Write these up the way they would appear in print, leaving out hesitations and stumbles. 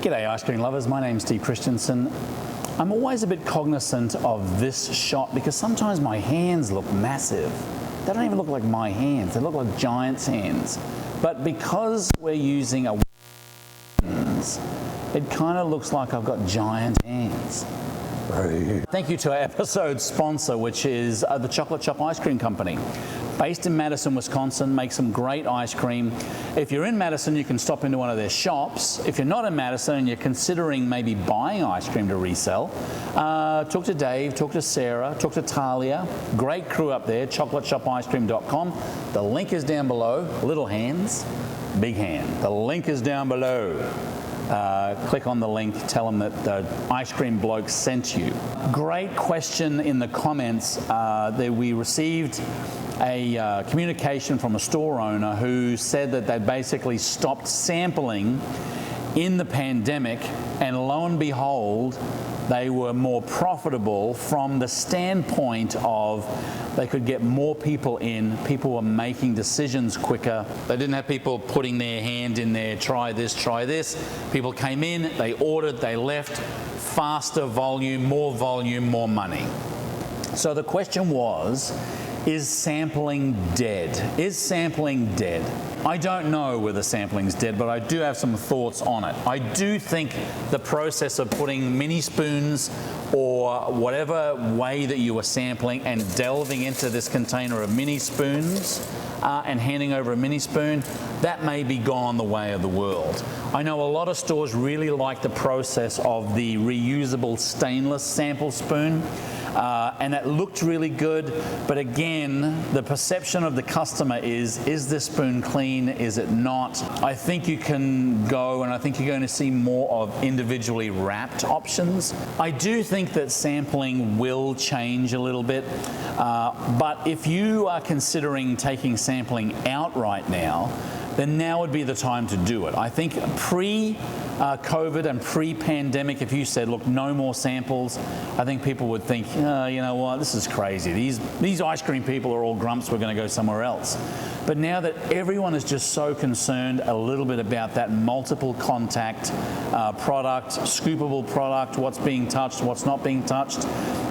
G'day ice cream lovers, my name's Steve Christensen. I'm always a bit cognizant of this shot because sometimes my hands look massive. They don't even look like my hands, they look like giants' hands. But because we're using a it kind of looks like I've got giant hands. Thank you to our episode sponsor, which is the Chocolate Chop Ice Cream Company. Based in Madison, Wisconsin, make some great ice cream. If you're in Madison, you can stop into one of their shops. If you're not in Madison and you're considering maybe buying ice cream to resell, talk to Dave, talk to Sarah, talk to Talia. Great crew up there, chocolatechopicecream.com. The link is down below. Little hands, big hand. The link is down below. Click on the link, tell them that the Ice Cream Bloke sent you. Great question in the comments that we received a communication from a store owner who said that they basically stopped sampling in the pandemic, and lo and behold, they were more profitable from the standpoint of they could get more people in, people were making decisions quicker. They didn't have people putting their hand in there, try this, try this. People came in, they ordered, they left, faster volume, more money. So the question was, is sampling dead? Is sampling dead? I don't know whether sampling's dead, but I do have some thoughts on it. I do think the process of putting mini spoons or whatever way that you were sampling and delving into this container of mini spoons and handing over a mini spoon, that may be gone the way of the world. I know a lot of stores really like the process of the reusable stainless sample spoon. And it looked really good, but again, the perception of the customer is this spoon clean, is it not? I think you can go, and I think you're going to see more of individually wrapped options. I do think that sampling will change a little bit, but if you are considering taking sampling out right now, then now would be the time to do it. I think pre-COVID and pre-pandemic, if you said, look, no more samples, I think people would think, oh, you know what, this is crazy. These ice cream people are all grumps, we're going to go somewhere else. But now that everyone is just so concerned a little bit about that multiple contact product, scoopable product, what's being touched, what's not being touched,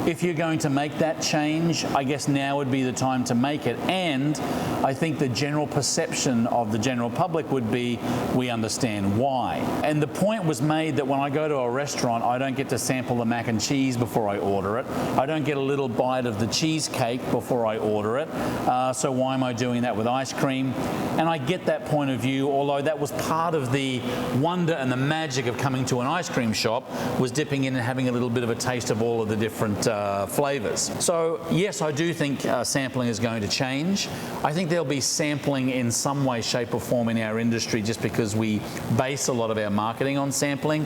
if you're going to make that change, I guess now would be the time to make it. And I think the general perception of the general public would be, we understand why. And the point was made that when I go to a restaurant, I don't get to sample the mac and cheese before I order it. I don't get a little bite of the cheesecake before I order it. So why am I doing that with ice cream? And I get that point of view, although that was part of the wonder and the magic of coming to an ice cream shop, was dipping in and having a little bit of a taste of all of the different flavors. So yes, I do think sampling is going to change. I think there'll be sampling in some way, shape or form in our industry just because we base a lot of our marketing on sampling,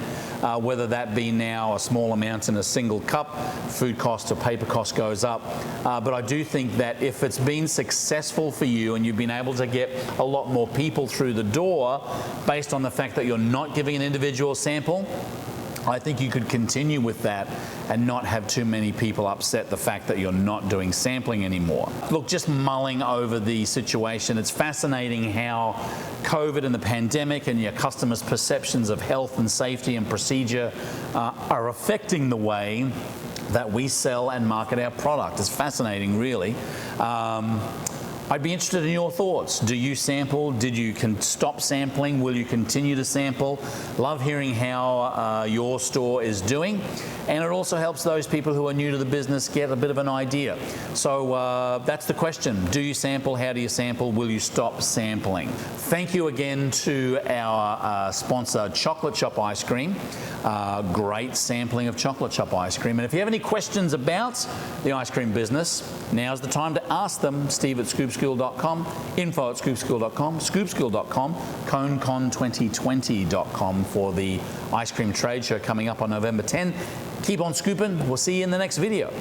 whether that be now a small amount in a single cup, food cost or paper cost goes up. But I do think that if it's been successful for you and you've been able to get a lot more people through the door based on the fact that you're not giving an individual sample, I think you could continue with that and not have too many people upset the fact that you're not doing sampling anymore. Look, just mulling over the situation, it's fascinating how COVID and the pandemic and your customers' perceptions of health and safety and procedure are affecting the way that we sell and market our product. It's fascinating, really. I'd be interested in your thoughts. Do you sample? Did you stop sampling? Will you continue to sample? Love hearing how your store is doing. And it also helps those people who are new to the business get a bit of an idea. So that's the question. Do you sample? How do you sample? Will you stop sampling? Thank you again to our sponsor, Chocolate Chop Ice Cream. Great sampling of Chocolate Chop Ice Cream. And if you have any questions about the ice cream business, now's the time to ask them. Steve at scoopschool.com, info at scoopschool.com, scoopschool.com, Conecon2020.com for the ice cream trade show coming up on November 10. Keep on scooping. We'll see you in the next video.